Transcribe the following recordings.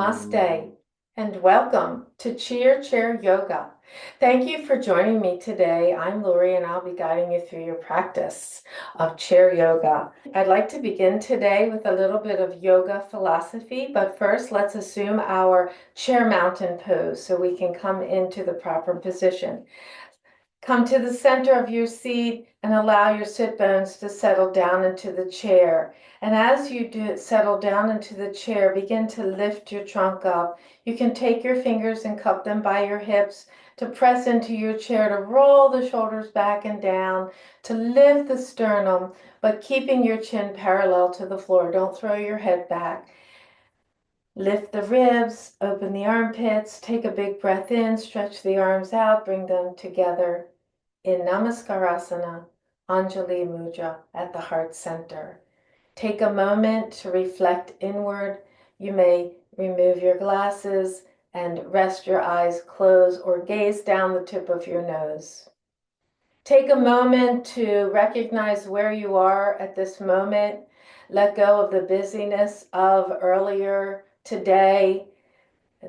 Namaste and welcome to Cheer Chair Yoga. Thank you for joining me today. I'm Lori and I'll be guiding you through your practice of chair yoga. I'd like to begin today with a little bit of yoga philosophy, but first let's assume our chair mountain pose so we can come into the proper position. Come to the center of your seat and allow your sit bones to settle down into the chair. And as you do settle down into the chair, begin to lift your trunk up. You can take your fingers and cup them by your hips to press into your chair, to roll the shoulders back and down, to lift the sternum, but keeping your chin parallel to the floor. Don't throw your head back. Lift the ribs, open the armpits, take a big breath in, stretch the arms out, bring them together in Namaskarasana, Anjali Mudra at the heart center. Take a moment to reflect inward. You may remove your glasses and rest your eyes closed or gaze down the tip of your nose. Take a moment to recognize where you are at this moment. Let go of the busyness of earlier today,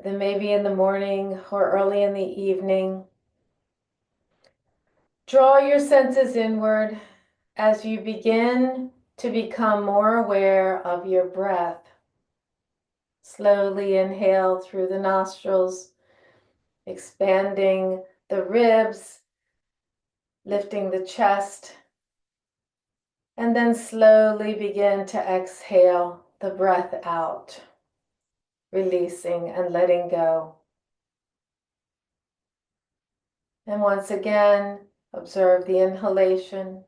then maybe in the morning or early in the evening. Draw your senses inward as you begin to become more aware of your breath. Slowly inhale through the nostrils, expanding the ribs, lifting the chest, and then slowly begin to exhale the breath out, releasing and letting go. And once again, observe the inhalation,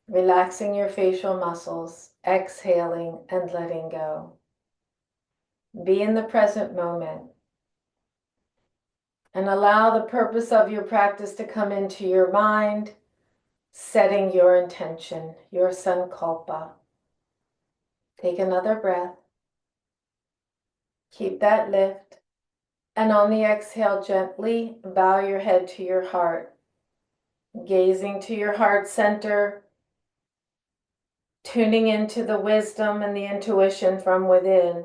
relaxing your facial muscles, exhaling and letting go. Be in the present moment and allow the purpose of your practice to come into your mind, setting your intention, your sankalpa. Take another breath. Keep that lift. And on the exhale, gently bow your head to your heart, gazing to your heart center, tuning into the wisdom and the intuition from within,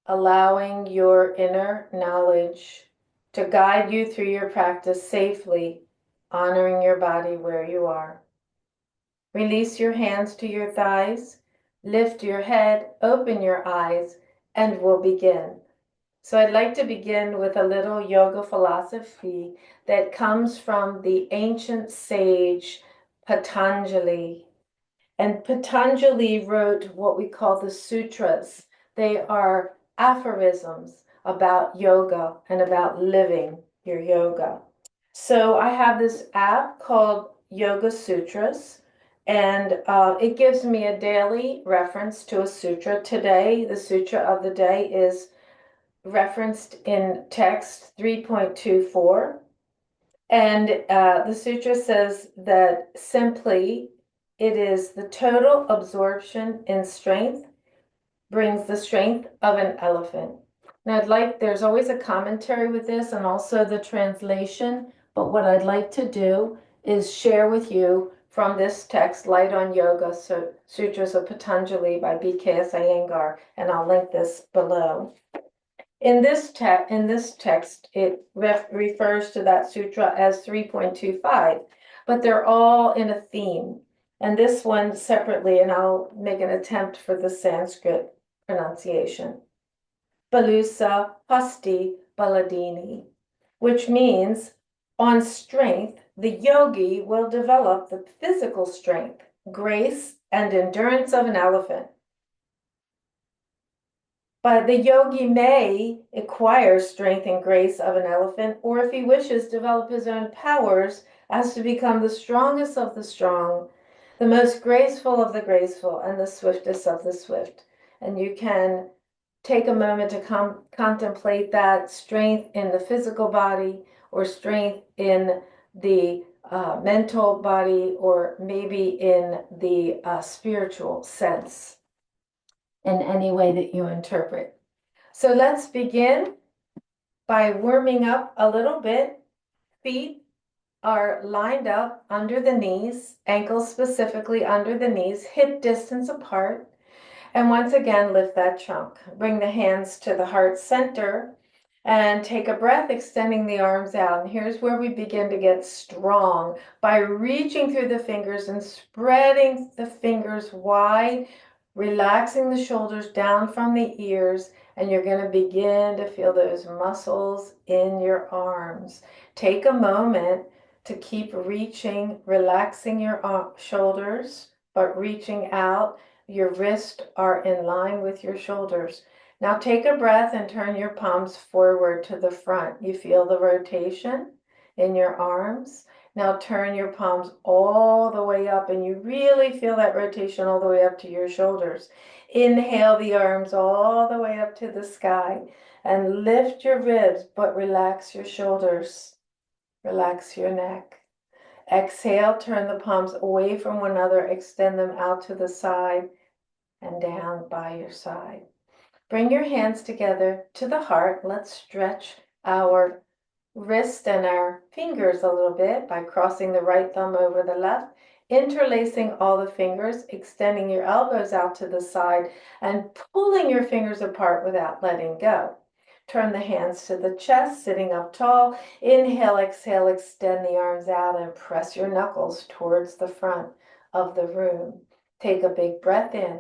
allowing your inner knowledge to guide you through your practice safely, honoring your body where you are. Release your hands to your thighs, lift your head, open your eyes, and we'll begin. So I'd like to begin with a little yoga philosophy that comes from the ancient sage Patanjali. And Patanjali wrote what we call the sutras. They are aphorisms about yoga and about living your yoga. So I have this app called Yoga Sutras, and it gives me a daily reference to a sutra. Today, the sutra of the day is referenced in text 3.24. And the sutra says that simply it is the total absorption in strength brings the strength of an elephant. Now there's always a commentary with this and also the translation, but what I'd like to do is share with you from this text, Light on Yoga, Sutras of Patanjali by B.K.S. Iyengar, and I'll link this below. In this text, it refers to that sutra as 3.25, but they're all in a theme. And this one separately, and I'll make an attempt for the Sanskrit pronunciation. Balusa Hasti Baladini, which means on strength, the yogi will develop the physical strength, grace, and endurance of an elephant. But the yogi may acquire strength and grace of an elephant, or if he wishes, develop his own powers as to become the strongest of the strong, the most graceful of the graceful, and the swiftest of the swift. And you can take a moment to contemplate that strength in the physical body, or strength in the mental body, or maybe in the spiritual sense, in any way that you interpret. So let's begin by warming up a little bit. Feet are lined up under the knees, ankles specifically under the knees, hip distance apart. And once again, lift that trunk. Bring the hands to the heart center and take a breath, extending the arms out. And here's where we begin to get strong by reaching through the fingers and spreading the fingers wide, relaxing the shoulders down from the ears. And you're going to begin to feel those muscles in your arms. Take a moment to keep reaching, relaxing your shoulders, but reaching out. Your wrists are in line with your shoulders. Now take a breath and turn your palms forward to the front. You feel the rotation in your arms. Now turn your palms all the way up, and you really feel that rotation all the way up to your shoulders. Inhale the arms all the way up to the sky and lift your ribs, but relax your shoulders. Relax your neck. Exhale, turn the palms away from one another, extend them out to the side and down by your side. Bring your hands together to the heart. Let's stretch our wrist and our fingers a little bit by crossing the right thumb over the left, interlacing all the fingers, extending your elbows out to the side, and pulling your fingers apart without letting go. Turn the hands to the chest, sitting up tall. Inhale, exhale, extend the arms out and press your knuckles towards the front of the room. Take a big breath in.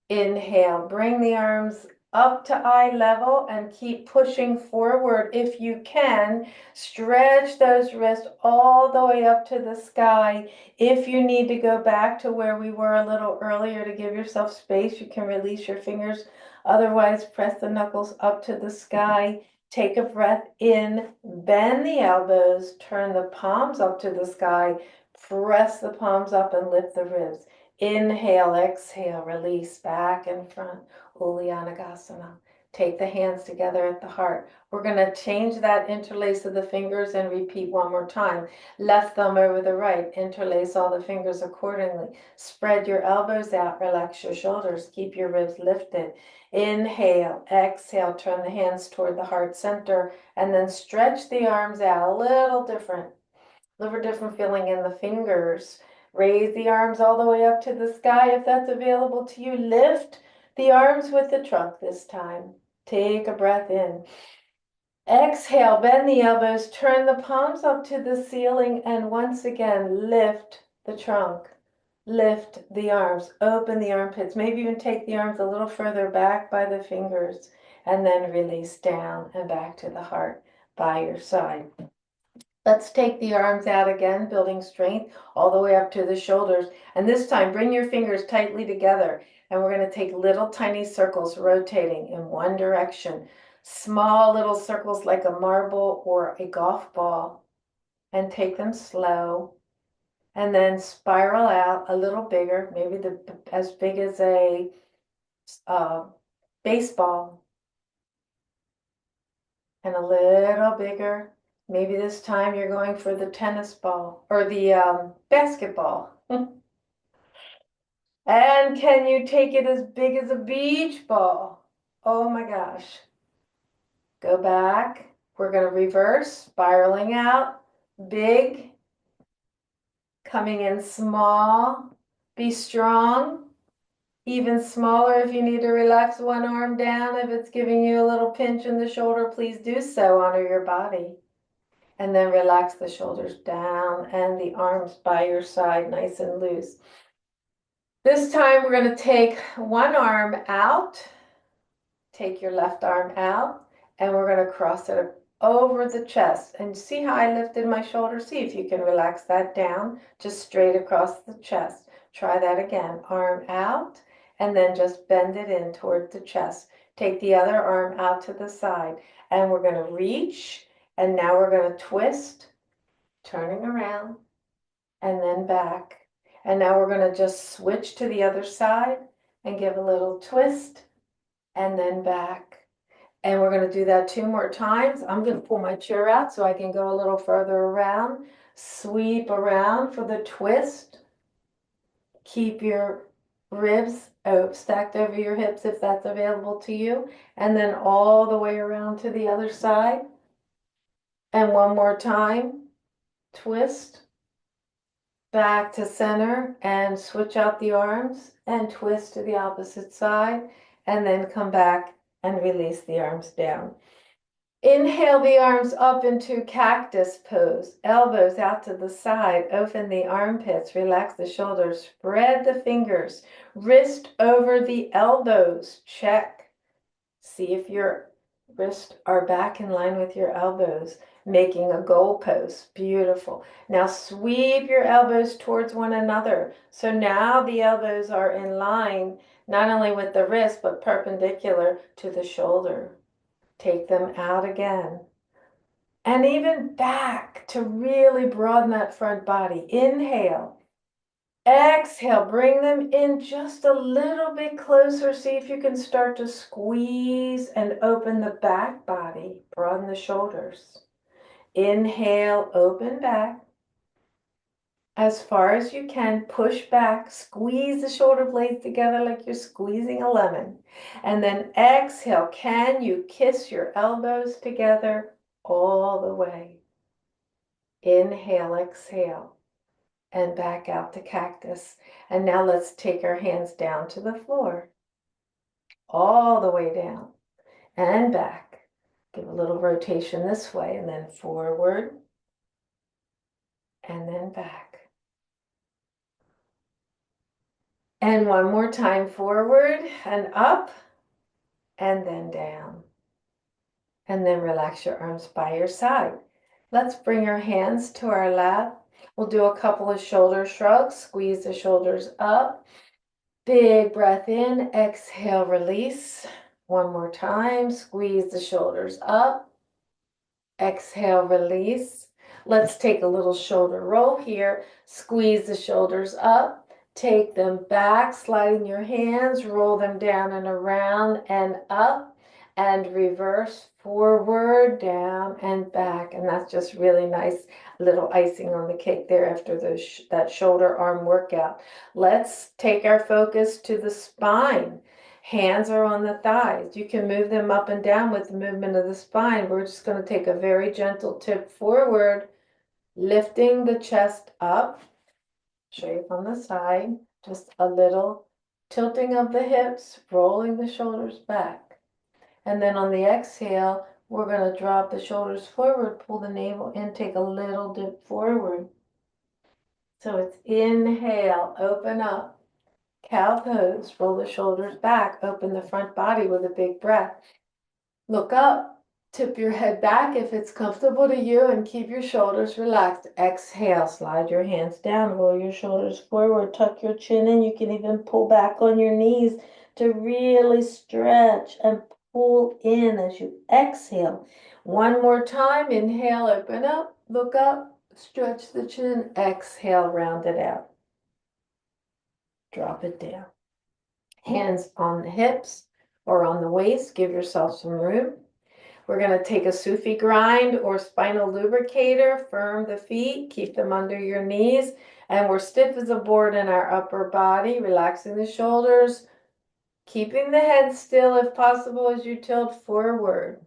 Inhale, bring the arms up to eye level and keep pushing forward if you can. Stretch those wrists all the way up to the sky. If you need to go back to where we were a little earlier to give yourself space, you can release your fingers. Otherwise, press the knuckles up to the sky. Take a breath in, bend the elbows, turn the palms up to the sky, press the palms up and lift the ribs. Inhale, exhale, release back and front, Uddiyana. Take the hands together at the heart. We're going to change that interlace of the fingers and repeat one more time. Left thumb over the right, interlace all the fingers accordingly. Spread your elbows out, relax your shoulders, keep your ribs lifted. Inhale, exhale, turn the hands toward the heart center, and then stretch the arms out. A little different feeling in the fingers. Raise the arms all the way up to the sky if that's available to you. Lift the arms with the trunk this time. Take a breath in. Exhale, bend the elbows, turn the palms up to the ceiling, and once again, lift the trunk. Lift the arms, open the armpits, maybe even take the arms a little further back by the fingers, and then release down and back to the heart by your side. Let's take the arms out again, building strength all the way up to the shoulders. And this time, bring your fingers tightly together. And we're going to take little tiny circles rotating in one direction. Small little circles like a marble or a golf ball. And take them slow. And then spiral out a little bigger, maybe as big as a baseball. And a little bigger. Maybe this time you're going for the tennis ball or the basketball. And can you take it as big as a beach ball? Oh my gosh. Go back. We're going to reverse, spiraling out, big, coming in small. Be strong. Even smaller if you need to relax one arm down. If it's giving you a little pinch in the shoulder, please do so. Honor your body. And then relax the shoulders down and the arms by your side, nice and loose. This time we're going to take one arm out. Take your left arm out, and we're going to cross it over the chest. And see how I lifted my shoulder? See if you can relax that down, just straight across the chest. Try that again. Arm out, and then just bend it in toward the chest. Take the other arm out to the side, and we're going to reach. And now we're going to twist, turning around, and then back. And now we're going to just switch to the other side and give a little twist, and then back. And we're going to do that 2 more times. I'm going to pull my chair out so I can go a little further around. Sweep around for the twist. Keep your ribs stacked over your hips if that's available to you. And then all the way around to the other side. And one more time, twist, back to center and switch out the arms and twist to the opposite side, and then come back and release the arms down. Inhale the arms up into cactus pose, elbows out to the side, open the armpits, relax the shoulders, spread the fingers, wrist over the elbows, check. See if your wrists are back in line with your elbows, making a goalpost. Beautiful. Now sweep your elbows towards one another. So now the elbows are in line, not only with the wrist, but perpendicular to the shoulder. Take them out again. And even back to really broaden that front body. Inhale. Exhale, bring them in just a little bit closer. See if you can start to squeeze and open the back body. Broaden the shoulders. Inhale, open back. As far as you can, push back, squeeze the shoulder blades together like you're squeezing a lemon. And then exhale, can you kiss your elbows together all the way? Inhale, exhale, and back out to cactus. And now let's take our hands down to the floor, all the way down and back. Give a little rotation this way and then forward and then back. And one more time, forward and up and then down. And then relax your arms by your side. Let's bring our hands to our lap. We'll do a couple of shoulder shrugs. Squeeze the shoulders up. Big breath in. Exhale, release. One more time. Squeeze the shoulders up. Exhale, release. Let's take a little shoulder roll here. Squeeze the shoulders up. Take them back, sliding your hands, roll them down and around and up and reverse, forward, down and back. And that's just really nice, little icing on the cake there after that shoulder arm workout. Let's take our focus to the spine. Hands are on the thighs. You can move them up and down with the movement of the spine. We're just going to take a very gentle tip forward, lifting the chest up. Show you from the side, just a little tilting of the hips, rolling the shoulders back. And then on the exhale, we're going to drop the shoulders forward, pull the navel in, take a little dip forward. So it's inhale, open up, cow pose, roll the shoulders back, open the front body with a big breath. Look up. Tip your head back if it's comfortable to you and keep your shoulders relaxed. Exhale, slide your hands down, roll your shoulders forward, tuck your chin in. You can even pull back on your knees to really stretch and pull in as you exhale. One more time, inhale, open up, look up, stretch the chin, exhale, round it out. Drop it down. Hands on the hips or on the waist, give yourself some room. We're going to take a Sufi grind or spinal lubricator, firm the feet, keep them under your knees, and we're stiff as a board in our upper body, relaxing the shoulders, keeping the head still if possible as you tilt forward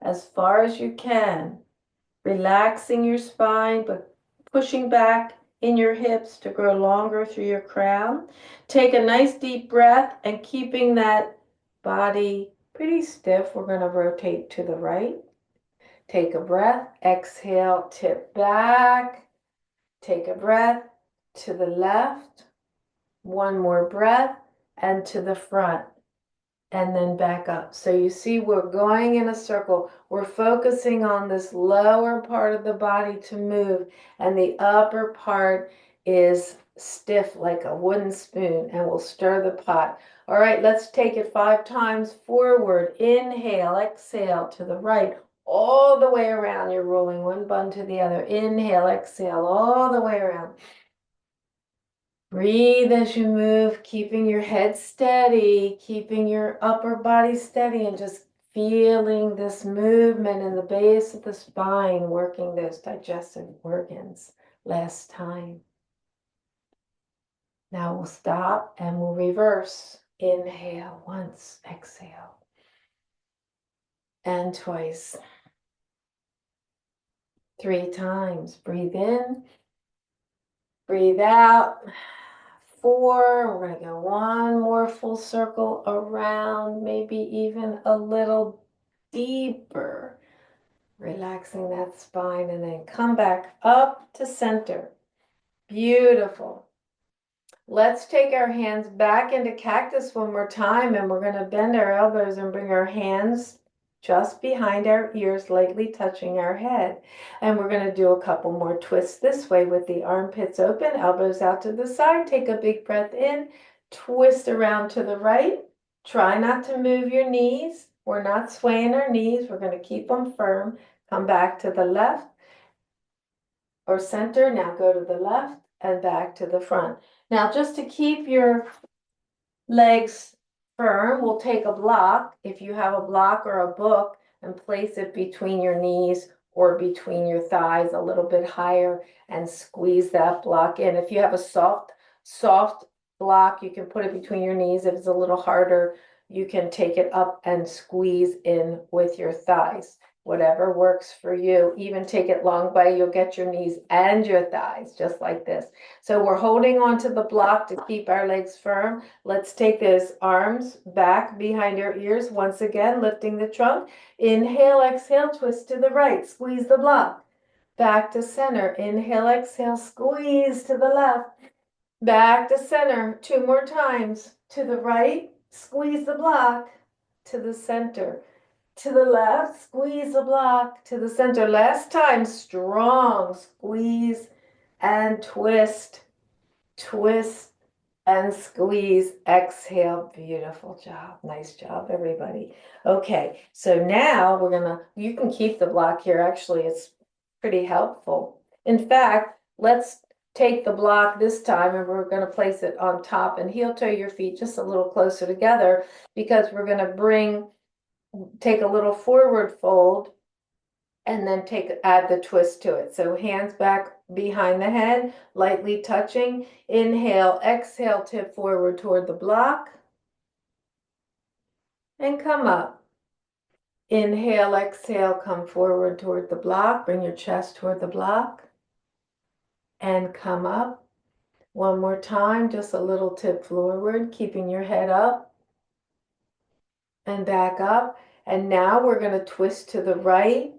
as far as you can, relaxing your spine, but pushing back in your hips to grow longer through your crown. Take a nice deep breath and keeping that body pretty stiff, we're going to rotate to the right. Take a breath, exhale, tip back. Take a breath to the left. One more breath and to the front. And then back up. So you see we're going in a circle. We're focusing on this lower part of the body to move, and the upper part is stiff like a wooden spoon, and we'll stir the pot. All right, let's take it 5 times forward. Inhale, exhale to the right, all the way around. You're rolling one bun to the other. Inhale, exhale, all the way around. Breathe as you move, keeping your head steady, keeping your upper body steady, and just feeling this movement in the base of the spine, working those digestive organs. Last time. Now we'll stop and we'll reverse. Inhale once, exhale. And twice. 3 times. Breathe in. Breathe out. 4. We're going to go one more full circle around, maybe even a little deeper. Relaxing that spine and then come back up to center. Beautiful. Let's take our hands back into cactus one more time, and we're going to bend our elbows and bring our hands just behind our ears, lightly touching our head. And we're going to do a couple more twists this way with the armpits open, elbows out to the side. Take a big breath in, twist around to the right. Try not to move your knees. We're not swaying our knees. We're going to keep them firm. Come back to the left or center. Now go to the left and back to the front. Now, just to keep your legs firm, we'll take a block, if you have a block or a book, and place it between your knees or between your thighs a little bit higher and squeeze that block in. If you have a soft block, you can put it between your knees. If it's a little harder, you can take it up and squeeze in with your thighs. Whatever works for you. Even take it long way, you'll get your knees and your thighs, just like this. So we're holding on to the block to keep our legs firm. Let's take those arms back behind our ears. Once again, lifting the trunk. Inhale, exhale, twist to the right. Squeeze the block. Back to center. Inhale, exhale, squeeze to the left. Back to center. 2 more times. To the right, squeeze the block. To the center. To the left, squeeze the block. To the center. Last time, strong. Squeeze and twist. Twist and squeeze. Exhale. Beautiful job. Nice job, everybody. Okay, so now you can keep the block here. Actually, it's pretty helpful. In fact, let's take the block this time and we're going to place it on top and heel toe your feet just a little closer together, because we're going to take a little forward fold and then add the twist to it. So hands back behind the head, lightly touching. Inhale, exhale, tip forward toward the block and come up. Inhale, exhale, come forward toward the block. Bring your chest toward the block and come up. One more time, just a little tip forward, keeping your head up and back up. And now we're going to twist to the right.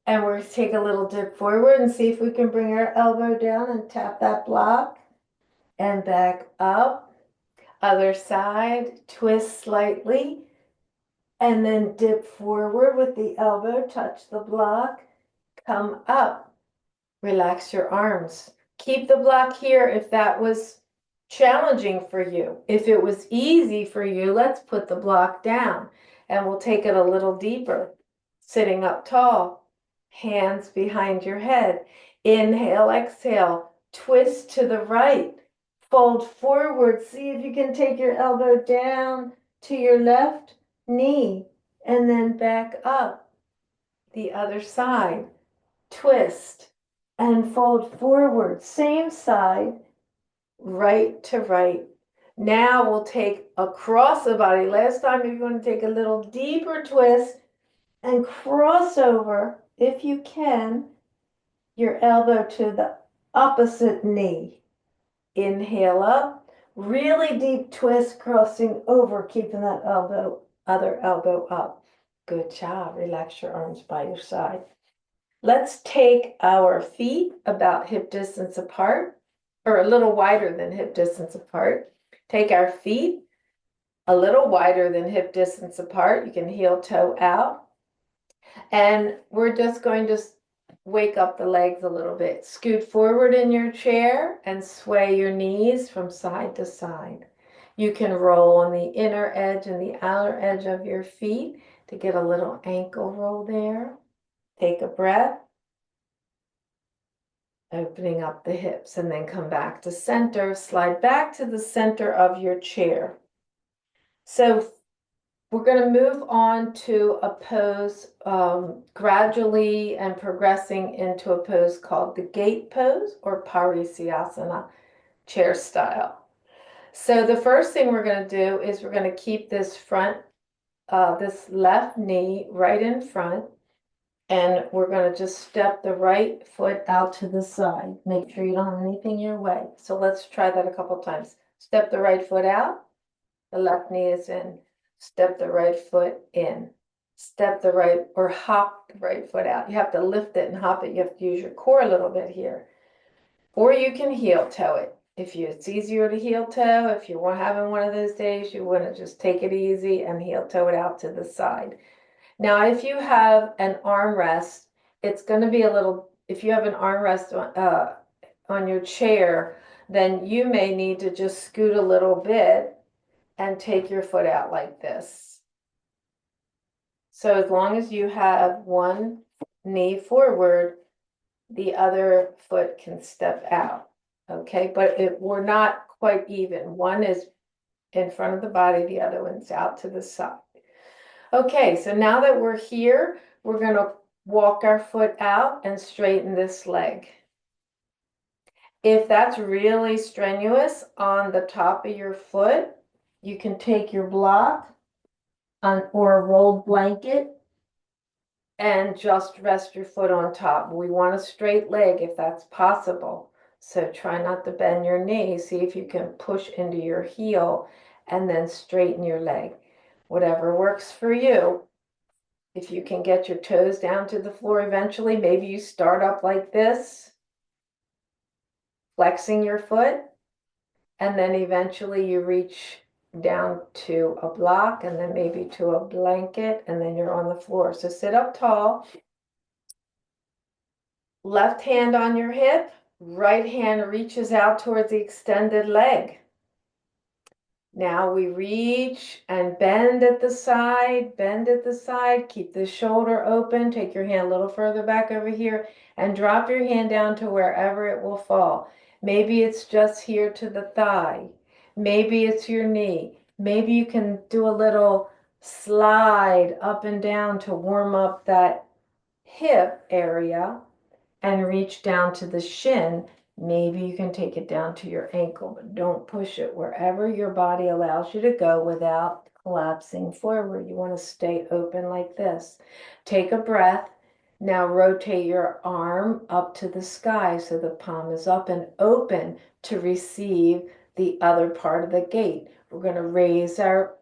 And we're going to take a little dip forward and see if we can bring our elbow down and tap that block. And back up. Other side, twist slightly. And then dip forward with the elbow, touch the block, come up. Relax your arms. Keep the block here if that was challenging for you. If it was easy for you, let's put the block down and we'll take it a little deeper. Sitting up tall, hands behind your head. Inhale, exhale, twist to the right, fold forward. See if you can take your elbow down to your left knee and then back up. The other side, twist and fold forward, same side, right to right. Now we'll take across the body. Last time you're going to take a little deeper twist and cross over, if you can, your elbow to the opposite knee. Inhale up, really deep twist, crossing over, keeping that other elbow up. Good job. Relax your arms by your side. Let's take our feet about hip distance apart, or a little wider than hip distance apart. Take our feet a little wider than hip distance apart. You can heel toe out. And we're just going to wake up the legs a little bit. Scoot forward in your chair and sway your knees from side to side. You can roll on the inner edge and the outer edge of your feet to get a little ankle roll there. Take a breath, opening up the hips, and then come back to center. Slide back to the center of your chair. So we're going to move on to a pose gradually and progressing into a pose called the gate pose or Parisyasana, chair style. So the first thing we're going to do is we're going to keep this left knee right in front. And we're going to just step the right foot out to the side. Make sure you don't have anything in your way. So let's try that a couple times. Step the right foot out. The left knee is in. Step the right foot in. Step the right or hop the right foot out. You have to lift it and hop it. You have to use your core a little bit here. Or you can heel toe it. It's easier to heel toe, if you're having one of those days, you want to just take it easy and heel toe it out to the side. Now, if you have an armrest, it's going to be a little, if you have an armrest on your chair, then you may need to just scoot a little bit and take your foot out like this. So as long as you have one knee forward, the other foot can step out. Okay, but we're not quite even. One is in front of the body, the other one's out to the side. Okay, so now that we're here, we're going to walk our foot out and straighten this leg. If that's really strenuous on the top of your foot, you can take your block or a rolled blanket and just rest your foot on top. We want a straight leg if that's possible. So try not to bend your knee. See if you can push into your heel and then straighten your leg. Whatever works for you. If you can get your toes down to the floor eventually, maybe you start up like this, flexing your foot, and then eventually you reach down to a block and then maybe to a blanket, and then you're on the floor. So sit up tall. Left hand on your hip, right hand reaches out towards the extended leg. Now we reach and bend at the side, keep the shoulder open, take your hand a little further back over here and drop your hand down to wherever it will fall. Maybe it's just here to the thigh. Maybe it's your knee. Maybe you can do a little slide up and down to warm up that hip area and reach down to the shin. Maybe you can take it down to your ankle, but don't push it wherever your body allows you to go without collapsing forward. You want to stay open like this. Take a breath. Now rotate your arm up to the sky so the palm is up and open to receive the other part of the gate. We're going to raise our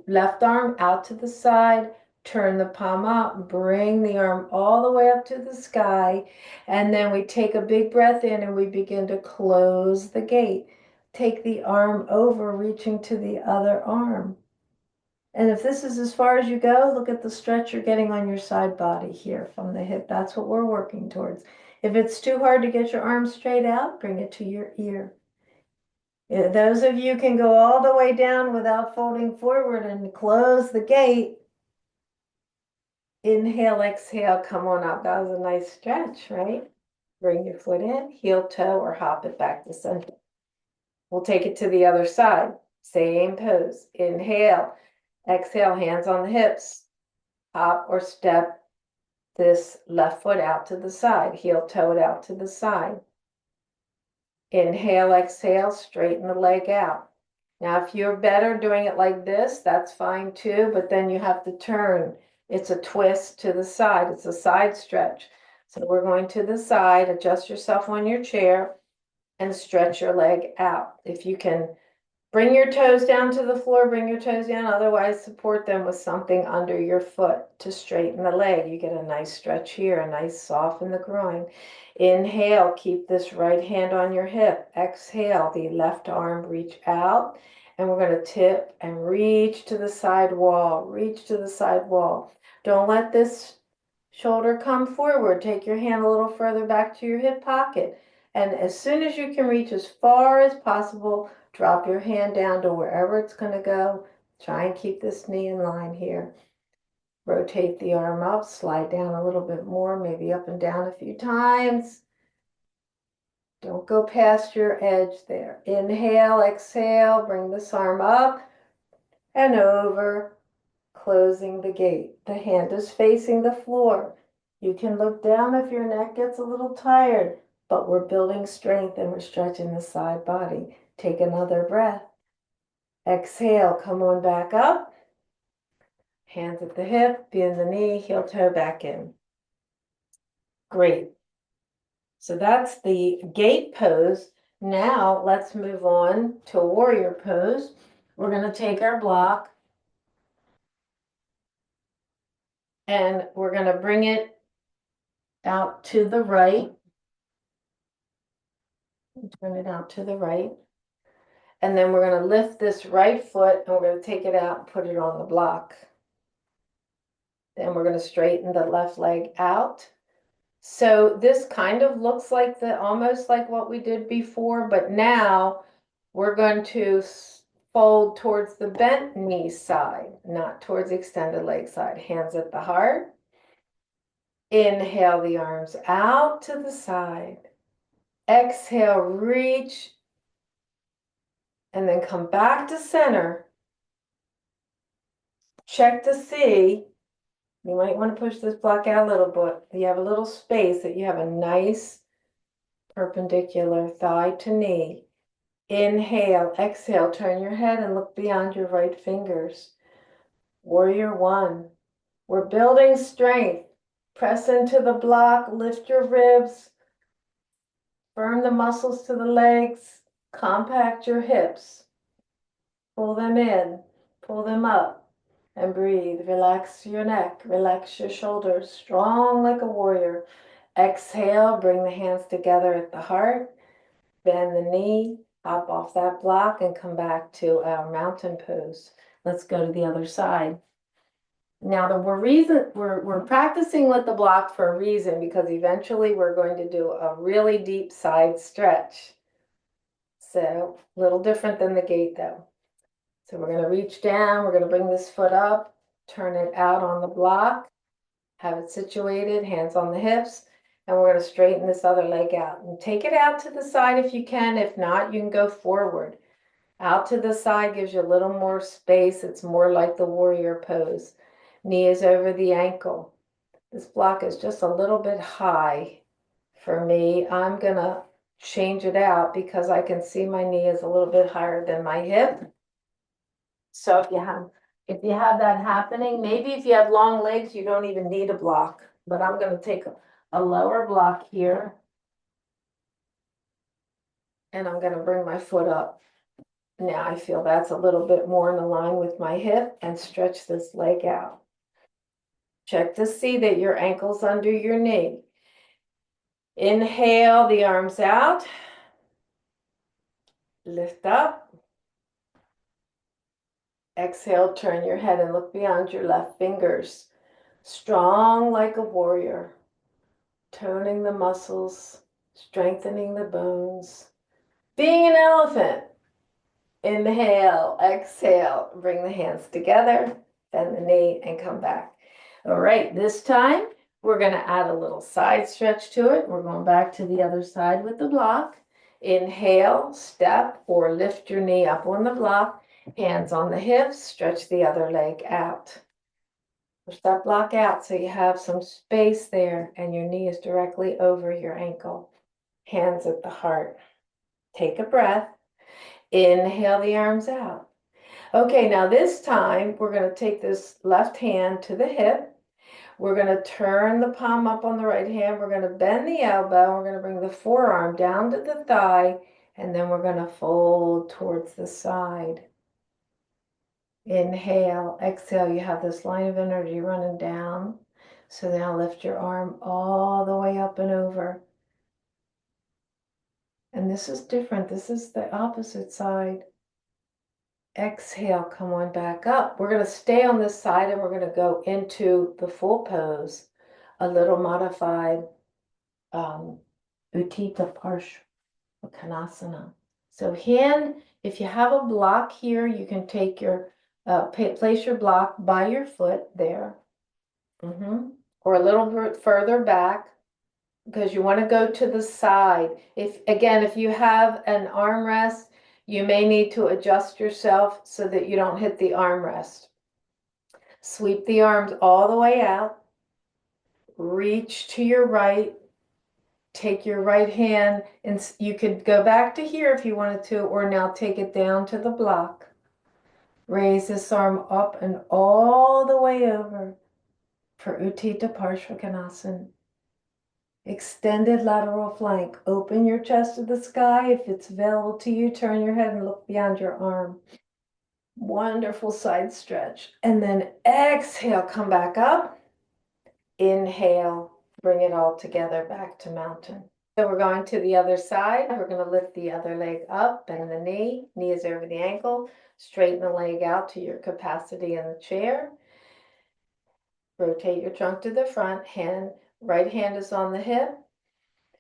left arm out to the side, turn the palm up, bring the arm all the way up to the sky, and then we take a big breath in and we begin to close the gate. Take the arm over, reaching to the other arm. And if this is as far as you go, look at the stretch you're getting on your side body here from the hip. That's what we're working towards. If it's too hard to get your arm straight out, bring it to your ear. Those of you can go all the way down without folding forward and close the gate. Inhale, exhale, come on up. That was a nice stretch, right? Bring your foot in, heel toe, or hop it back to center. We'll take it to the other side. Same pose. Inhale, exhale, hands on the hips. Hop or step this left foot out to the side. Heel toe it out to the side. Inhale, exhale, straighten the leg out. Now, if you're better doing it like this, that's fine too, but then you have to turn. It's a twist to the side. It's a side stretch. So we're going to the side, adjust yourself on your chair and stretch your leg out. If you can bring your toes down to the floor, bring your toes down. Otherwise, support them with something under your foot to straighten the leg. You get a nice stretch here, a nice soften the groin. Inhale, keep this right hand on your hip. Exhale, the left arm reach out. And we're going to tip and reach to the side wall. Reach to the side wall. Don't let this shoulder come forward. Take your hand a little further back to your hip pocket. And as soon as you can reach as far as possible, drop your hand down to wherever it's going to go. Try and keep this knee in line here. Rotate the arm up, slide down a little bit more, maybe up and down a few times. Don't go past your edge there. Inhale, exhale, bring this arm up and over, closing the gate. The hand is facing the floor. You can look down if your neck gets a little tired, but we're building strength and we're stretching the side body. Take another breath. Exhale, come on back up. Hands at the hip, bend the knee, heel toe back in. Great. So that's the gate pose. Now let's move on to warrior pose. We're going to take our block and we're going to bring it out to the right. Turn it out to the right. And then we're going to lift this right foot and we're going to take it out and put it on the block. Then we're going to straighten the left leg out. So this kind of looks like almost like what we did before, but now we're going to fold towards the bent knee side, not towards extended leg side. Hands at the heart. Inhale the arms out to the side. Exhale, reach, and then come back to center. Check to see. You might want to push this block out a little bit. You have a little space that you have a nice perpendicular thigh to knee. Inhale, exhale, turn your head and look beyond your right fingers. Warrior one. We're building strength. Press into the block, lift your ribs, firm the muscles to the legs, compact your hips. Pull them in, pull them up, and breathe. Relax your neck, relax your shoulders, strong like a warrior. Exhale, bring the hands together at the heart, bend the knee, hop off that block, and come back to our mountain pose. Let's go to the other side. Now we're practicing with the block for a reason, because eventually we're going to do a really deep side stretch. So a little different than the gate though. So we're going to reach down, we're going to bring this foot up, turn it out on the block, have it situated, hands on the hips, and we're going to straighten this other leg out. And take it out to the side if you can. If not, you can go forward. Out to the side gives you a little more space. It's more like the warrior pose. Knee is over the ankle. This block is just a little bit high for me. I'm going to change it out because I can see my knee is a little bit higher than my hip. So if you have that happening, maybe if you have long legs, you don't even need a block. But I'm going to take a lower block here. And I'm going to bring my foot up. Now I feel that's a little bit more in line with my hip, and stretch this leg out. Check to see that your ankle's under your knee. Inhale the arms out. Lift up. Exhale, turn your head and look beyond your left fingers. Strong like a warrior. Toning the muscles, strengthening the bones. Being an elephant. Inhale, exhale, bring the hands together, bend the knee, and come back. All right, this time we're going to add a little side stretch to it. We're going back to the other side with the block. Inhale, step or lift your knee up on the block, hands on the hips, stretch the other leg out. Push that block out so you have some space there and your knee is directly over your ankle. Hands at the heart. Take a breath. Inhale the arms out. Okay, now this time we're going to take this left hand to the hip. We're going to turn the palm up on the right hand. We're going to bend the elbow. We're going to bring the forearm down to the thigh, and then we're going to fold towards the side. Inhale, exhale. You have this line of energy running down. So now lift your arm all the way up and over. And this is different. This is the opposite side. Exhale, come on back up. We're going to stay on this side and we're going to go into the full pose, a little modified Utthita Parsvakonasana. So if you have a block here, you can take your, place your block by your foot there. Or a little bit further back, because you want to go to the side. If you have an armrest, you may need to adjust yourself so that you don't hit the armrest. Sweep the arms all the way out. Reach to your right. Take your right hand, and you could go back to here if you wanted to, or now take it down to the block. Raise this arm up and all the way over for Utthita Parsvakonasana. Extended lateral flank. Open your chest to the sky. If it's available to you, turn your head and look beyond your arm. Wonderful side stretch. And then exhale, come back up. Inhale, bring it all together back to mountain. So we're going to the other side. We're going to lift the other leg up, bend the knee is over the ankle, straighten the leg out to your capacity in the chair. Rotate your trunk to the front, right hand is on the hip.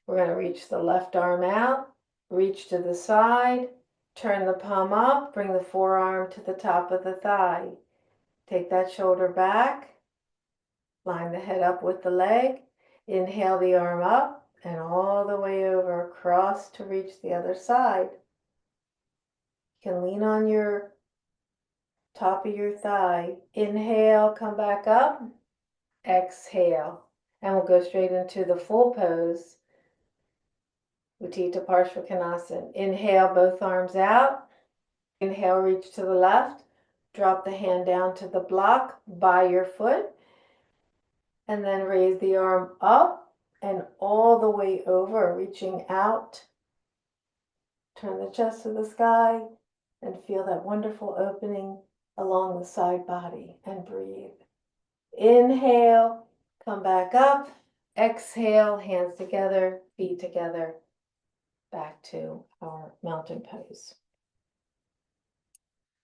We're going to reach the left arm out, reach to the side, turn the palm up, bring the forearm to the top of the thigh. Take that shoulder back, line the head up with the leg, inhale the arm up and all the way over across to reach the other side. You can lean on your top of your thigh. Inhale, come back up, exhale, and we'll go straight into the full pose. Utthita Parshvakonasana. Inhale, both arms out. Inhale, reach to the left. Drop the hand down to the block by your foot. And then raise the arm up and all the way over, reaching out. Turn the chest to the sky and feel that wonderful opening along the side body and breathe. Inhale, come back up. Exhale, hands together, feet together. Back to our mountain pose.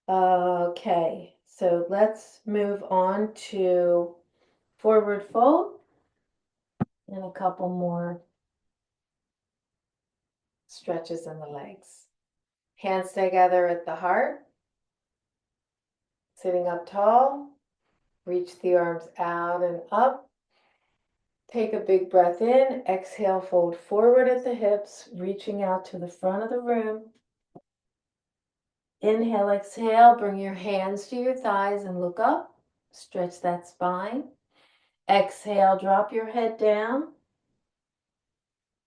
Okay, so let's move on to forward fold and a couple more stretches in the legs. Hands together at the heart. Sitting up tall. Reach the arms out and up. Take a big breath in. Exhale, fold forward at the hips, reaching out to the front of the room. Inhale, exhale, bring your hands to your thighs and look up. Stretch that spine. Exhale, drop your head down.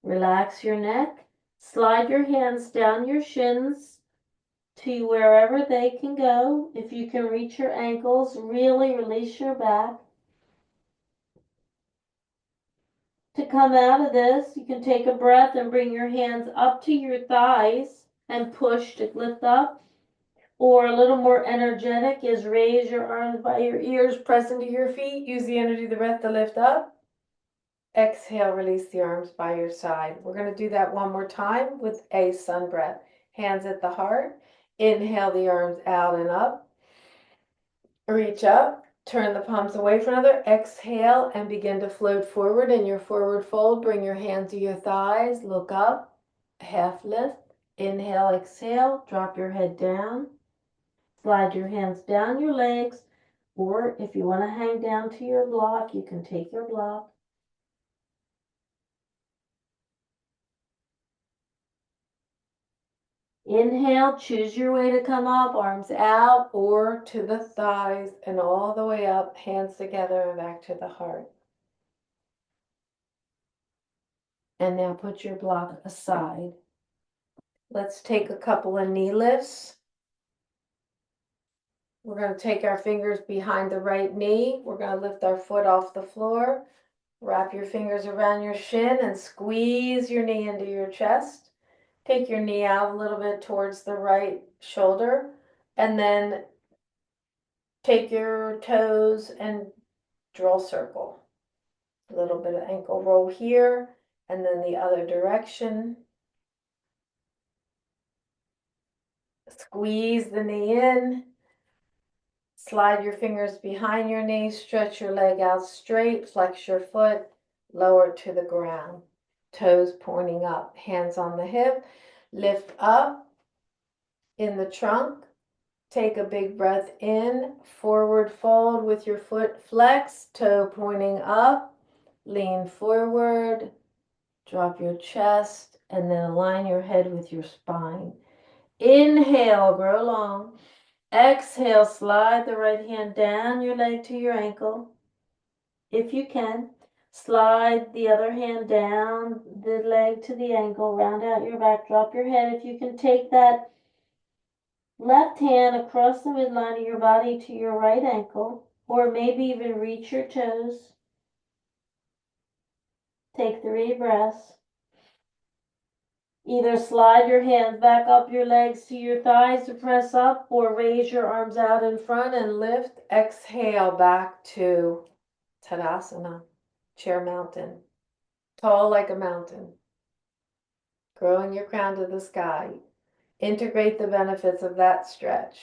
Relax your neck. Slide your hands down your shins to wherever they can go. If you can reach your ankles, really release your back. To come out of this, you can take a breath and bring your hands up to your thighs and push to lift up. Or a little more energetic is raise your arms by your ears, press into your feet, use the energy of the breath to lift up. Exhale, release the arms by your side. We're going to do that one more time with a sun breath. Hands at the heart. Inhale the arms out and up. Reach up. Turn the palms away from another. Exhale and begin to float forward in your forward fold. Bring your hands to your thighs. Look up. Half lift. Inhale, exhale. Drop your head down. Slide your hands down your legs, or if you want to hang down to your block, you can take your block. Inhale, choose your way to come up, arms out or to the thighs and all the way up, hands together and back to the heart. And now put your block aside. Let's take a couple of knee lifts. We're going to take our fingers behind the right knee. We're going to lift our foot off the floor. Wrap your fingers around your shin and squeeze your knee into your chest. Take your knee out a little bit towards the right shoulder. And then take your toes and draw a circle. A little bit of ankle roll here. And then the other direction. Squeeze the knee in. Slide your fingers behind your knee, stretch your leg out straight, flex your foot, lower to the ground. Toes pointing up, hands on the hip, lift up in the trunk. Take a big breath in, forward fold with your foot flexed, toe pointing up, lean forward, drop your chest, and then align your head with your spine. Inhale, grow long. Exhale, slide the right hand down your leg to your ankle. If you can, slide the other hand down the leg to the ankle, round out your back, drop your head. If you can take that left hand across the midline of your body to your right ankle, or maybe even reach your toes. Take 3 breaths. Either slide your hands back up your legs to your thighs to press up, or raise your arms out in front and lift. Exhale back to Tadasana, chair mountain. Tall like a mountain. Growing your crown to the sky. Integrate the benefits of that stretch.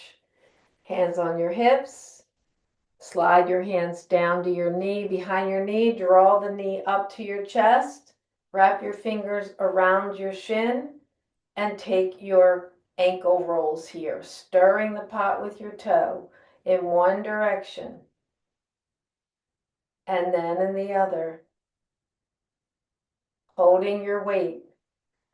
Hands on your hips. Slide your hands down to your knee, behind your knee. Draw the knee up to your chest. Wrap your fingers around your shin and take your ankle rolls here, stirring the pot with your toe in one direction and then in the other, holding your weight.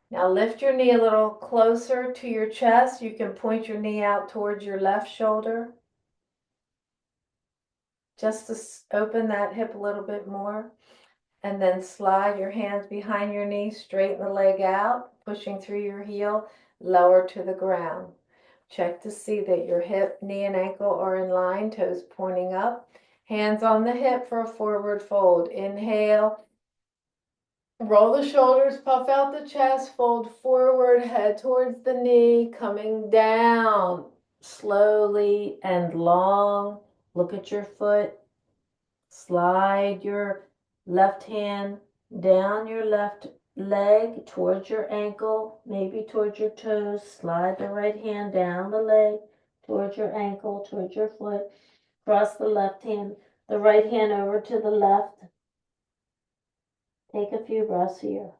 Now lift your knee a little closer to your chest. You can point your knee out towards your left shoulder, just to open that hip a little bit more. And then slide your hands behind your knee, straighten the leg out, pushing through your heel, lower to the ground. Check to see that your hip, knee, and ankle are in line, toes pointing up. Hands on the hip for a forward fold. Inhale. Roll the shoulders, puff out the chest, fold forward, head towards the knee, coming down slowly and long. Look at your foot. Slide your left hand down your left leg towards your ankle, maybe towards your toes. Slide the right hand down the leg towards your ankle, towards your foot. Cross the right hand over to the left. Take a few breaths here.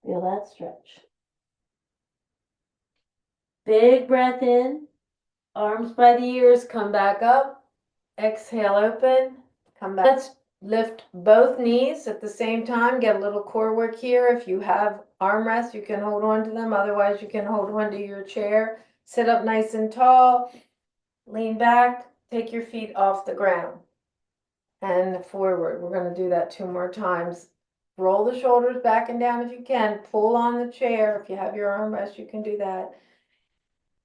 Feel that stretch. Big breath in, arms by the ears, come back up. Exhale, open, come back. Let's lift both knees at the same time. Get a little core work here. If you have armrests, you can hold on to them. Otherwise, you can hold on to your chair. Sit up nice and tall. Lean back. Take your feet off the ground and forward. We're going to do that 2 more times. Roll the shoulders back and down if you can. Pull on the chair. If you have your armrest, you can do that.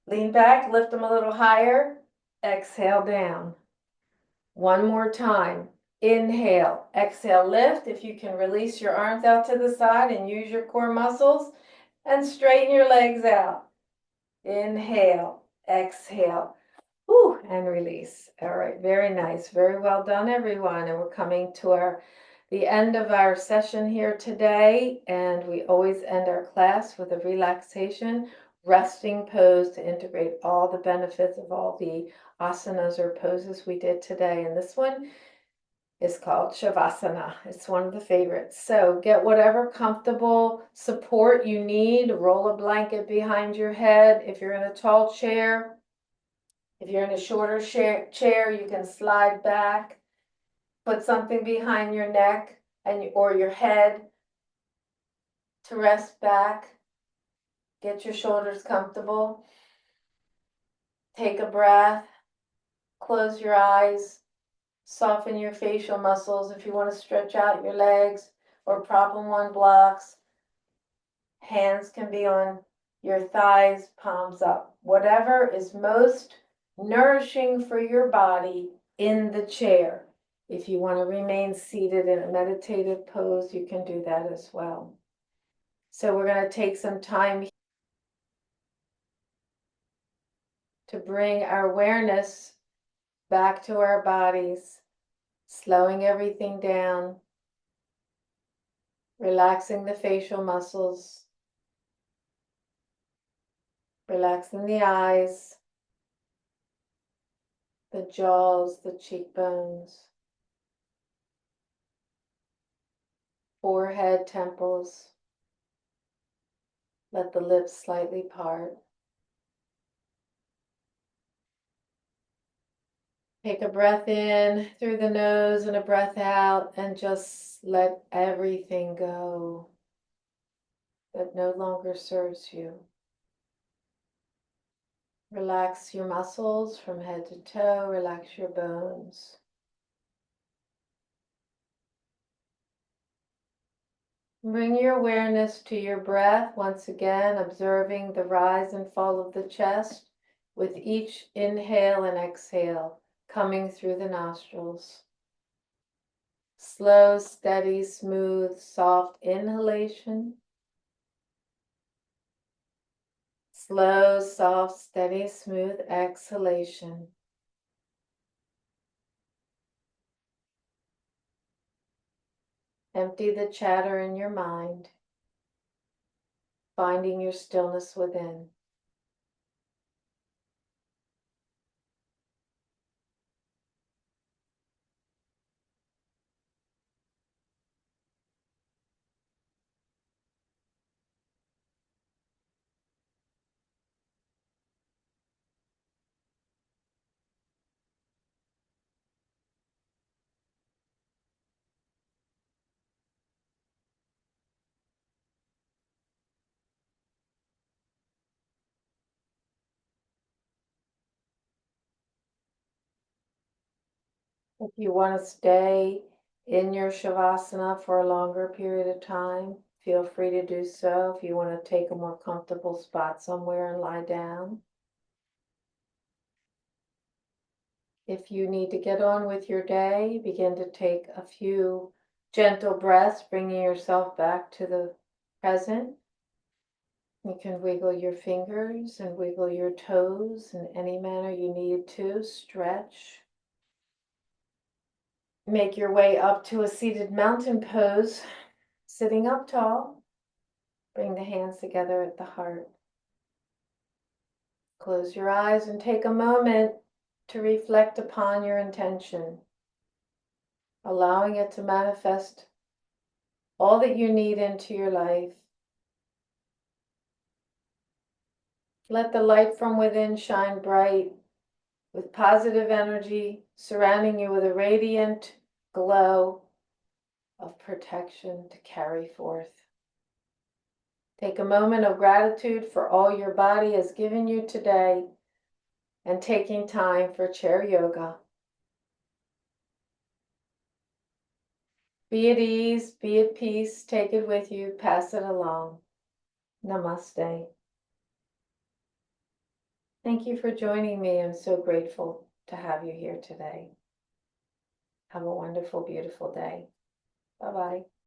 Lean back, lift them a little higher. Exhale down. 1 more time. Inhale, exhale, lift. If you can release your arms out to the side and use your core muscles, and straighten your legs out. Inhale, exhale, whew, and release. All right, very nice. Very well done, everyone. And we're coming to the end of our session here today, and we always end our class with a relaxation resting pose to integrate all the benefits of all the asanas or poses we did today. And this one is called Shavasana. It's one of the favorites. So get whatever comfortable support you need. Roll a blanket behind your head. If you're in a tall chair, if you're in a shorter chair, you can slide back. Put something behind your neck or your head to rest back. Get your shoulders comfortable. Take a breath. Close your eyes. Soften your facial muscles if you want to stretch out your legs or prop them on blocks. Hands can be on your thighs, palms up. Whatever is most nourishing for your body in the chair. If you want to remain seated in a meditative pose, you can do that as well. So we're going to take some time to bring our awareness back to our bodies, slowing everything down, relaxing the facial muscles, relaxing the eyes, the jaws, the cheekbones, forehead, temples. Let the lips slightly part. Take a breath in through the nose and a breath out, and just let everything go that no longer serves you. Relax your muscles from head to toe, relax your bones. Bring your awareness to your breath, once again observing the rise and fall of the chest with each inhale and exhale coming through the nostrils. Slow, steady, smooth, soft inhalation. Slow, soft, steady, smooth exhalation. Empty the chatter in your mind, finding your stillness within. If you want to stay in your Shavasana for a longer period of time, feel free to do so. If you want to take a more comfortable spot somewhere and lie down. If you need to get on with your day, begin to take a few gentle breaths, bringing yourself back to the present. You can wiggle your fingers and wiggle your toes in any manner you need to. Stretch. Make your way up to a seated mountain pose, sitting up tall. Bring the hands together at the heart. Close your eyes and take a moment to reflect upon your intention, allowing it to manifest all that you need into your life. Let the light from within shine bright with positive energy, surrounding you with a radiant glow of protection to carry forth. Take a moment of gratitude for all your body has given you today and taking time for chair yoga. Be at ease, be at peace, take it with you, pass it along. Namaste. Thank you for joining me. I'm so grateful to have you here today. Have a wonderful, beautiful day. Bye-bye.